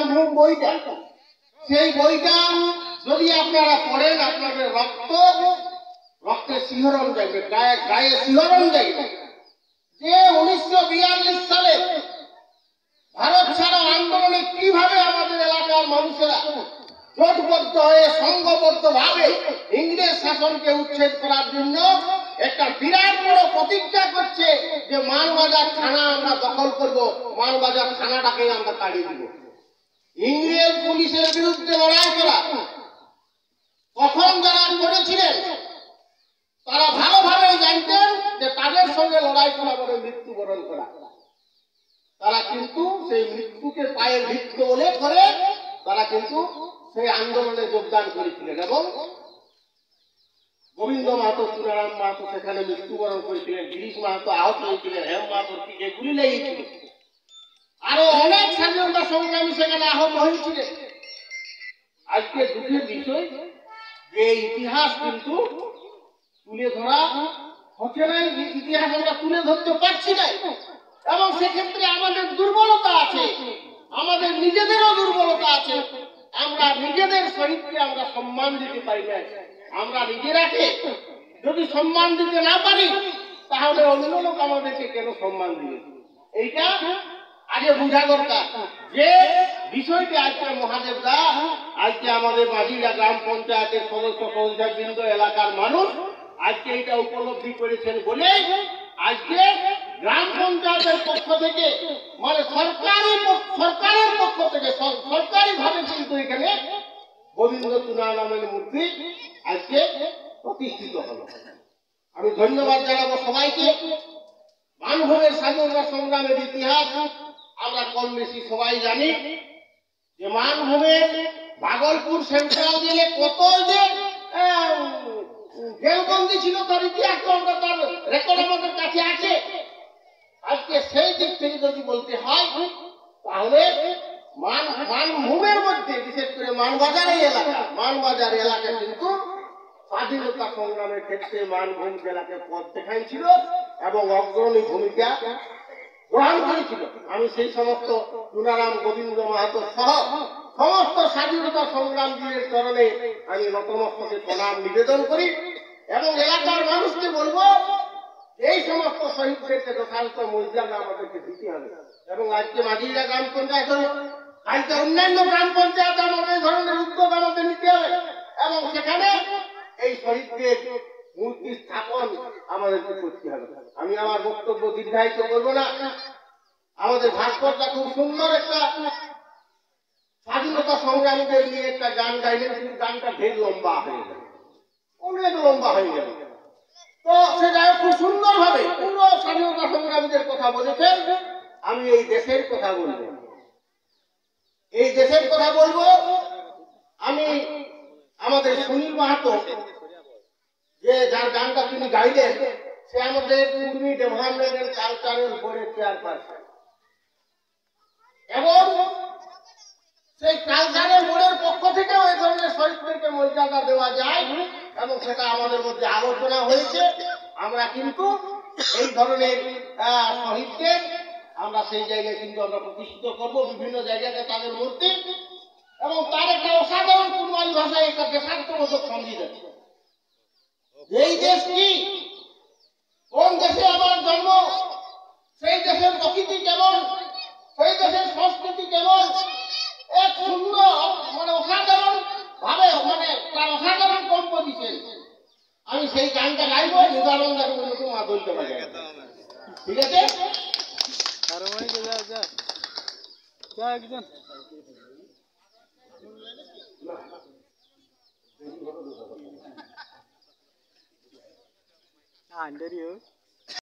মানভূম বইটা, সেই বইটা যদি আপনারা পড়েন আপনাদের রক্তে শিহরণ যাবে, গায়ে শিহরণ যাবে। যে 1942 সালে ভারত ছাড়ো আন্দোলনে কিভাবে আমাদের এলাকার মানুষেরা জোটবদ্ধ হয়ে সংঘবদ্ধ ভাবে ইংরেজ শাসনকে উচ্ছেদ করার জন্য একটা বিরাট বড় প্রতিজ্ঞা করছে যে মানবাজার থানা আমরা দখল করব, মানবাজার থানাটাকে আমরা তাড়িয়ে দিব। ইংরেজ পুলিশের বিরুদ্ধে লড়াই করা কখন যারা করেছিলেন তারা ভালোভাবে জানতেন যে তাদের সঙ্গে লড়াই করা মানে মৃত্যুবরণ করা। তারা কিন্তু সেই মৃত্যুকে পায়ের ভিত্তি বলে করে তারা কিন্তু সেই আন্দোলনে যোগদান করেছিলেন এবং গোবিন্দ মাহাতো, চুনারাম মাহাতো সেখানে মৃত্যুবরণ করেছিলেন, গিরিশ মাহাতো আহত হয়েছিলেন, হেম মাহাতোর পিঠে গুলি লেগেছিল, আরো অনেক স্বাধীনতা সংগ্রামী সেখানে আহত হয়েছিলেন। আজকে দুঃখের বিষয় যে ইতিহাস কিন্তু তুলে ধরা হচ্ছে না, ইতিহাস আমরা তুলে ধরতে পারছি না এবং সেক্ষেত্রে আমাদের দুর্বলতা আছে, আমাদের নিজেদেরও দুর্বলতা আছে। আমরা নিজেদের শহীদকে আমরা সম্মান দিতে পারি না। আমরা নিজেরাকে যদি সম্মান দিতে না পারি তাহলে অন্য লোক আমাদেরকে কেন সম্মান দিবে, এইটা আগে বোঝা দরকার। যে বিষয়টি আজকে মহাদেব দা, আজকে আমাদের মাঝিরা গ্রাম পঞ্চায়েতের সদস্য সদস্যবৃন্দ এলাকার মানুষ আজকে এটা উপলব্ধি করেছেন বলে আজকে গ্রাম পঞ্চায়েতের পক্ষ থেকে মানে সরকারের পক্ষ থেকে সরকারি ভাবে কিন্তু এখানে গোবিন্দ চুনারামের মূর্তি আজকে প্রতিষ্ঠিত হলো। আমি ধন্যবাদ জানাবো সবাইকে। মানভূমের স্বাধীনতা সংগ্রামের ইতিহাস আমরা কম বেশি সবাই জানি যে মানভূমের ভাগলপুর সেন্ট্রাল জেলে কত যে জেলবন্দি ছিল তার ইতিহাস তো আমরা তার রেকর্ড আমাদের কাছে আছে। আজকে সেই দিক থেকে যদি বলতে হয় তাহলে মানভূমের মধ্যে বিশেষ করে মানবাজার এলাকা কিন্তু স্বাধীনতা সংগ্রামের ক্ষেত্রে মানভূম জেলাকে পথ দেখাইছিল এবং অগ্রণী ভূমিকা গ্রহণ করেছিল। আমি সেই সমস্ত চুনারাম, গোবিন্দ মাহাতো সহ সমস্ত স্বাধীনতা সংগ্রামীদের চরণে আমি নতমস্তকে প্রণাম নিবেদন করি এবং এলাকার মানুষকে বলবো এই সমস্ত শহীদদেরকে যথাযথ মর্যাদা আমাদেরকে দিতে হবে এবং আজকে মাঝিরা গ্রাম পঞ্চায়েত হলো, আজকে অন্যান্য গ্রাম পঞ্চায়েত আমাদের এই ধরনের উদ্যোগ আমাদের নিতে হবে এবং সেখানে এই শহীদদের মূর্তি স্থাপন আমাদেরকে করতে হবে। আমি আমার বক্তব্য দীর্ঘায়িত করবো না। আমাদের ভাস্করটা খুব সুন্দর একটা স্বাধীনতা সংগ্রামীদের নিয়ে একটা গান গাইলেন, কিন্তু গানটা ঢের লম্বা হয়ে গেল, অনেক লম্বা হয়ে গেল। তো সে যাই খুব সুন্দর ভাবে পুরো স্বাধীনতা সংগ্রামীদের কথা বলেছেন। আমি এই দেশের কথা বলবো, এই দেশের কথা বলবো। আমি আমাদের সুনীল মাহাতো যে যার গানটা তিনি গাইলেন সে আমাদের কুর্মী ডেভেলপমেন্ট কালচারাল বোর্ডের চেয়ারপারসন এবং সেই কালচারাল বোর্ডের পক্ষ থেকেও এই ধরনের শহীদদেরকে মর্যাদা দেওয়া যায় এবং সেটা আমাদের মধ্যে আলোচনা হয়েছে। আমরা কিন্তু এই ধরনের শহীদকে আমরা সেই জায়গায় কিন্তু আমরা প্রতিষ্ঠিত করবো, বিভিন্ন জায়গাতে তাদের মূর্তি এবং তার একটা অসাধারণ কুর্মালী ভাষায় একটা দেশাত্মবোধক সঙ্গীত আছে। এই দেশ কি, কোন দেশে আমার জন্ম, সেই দেশের প্রকৃতি কেমন, সেই দেশের সংস্কৃতি কেমন, এক সুন্দর মানে অসাধারণ ভাবে মানে তার অসাধারণ কম্পোজিশন। আমি সেই গানটা গাইবো, নিদানন্দ মাধুর্য পারে। ঠিক আছে, under you.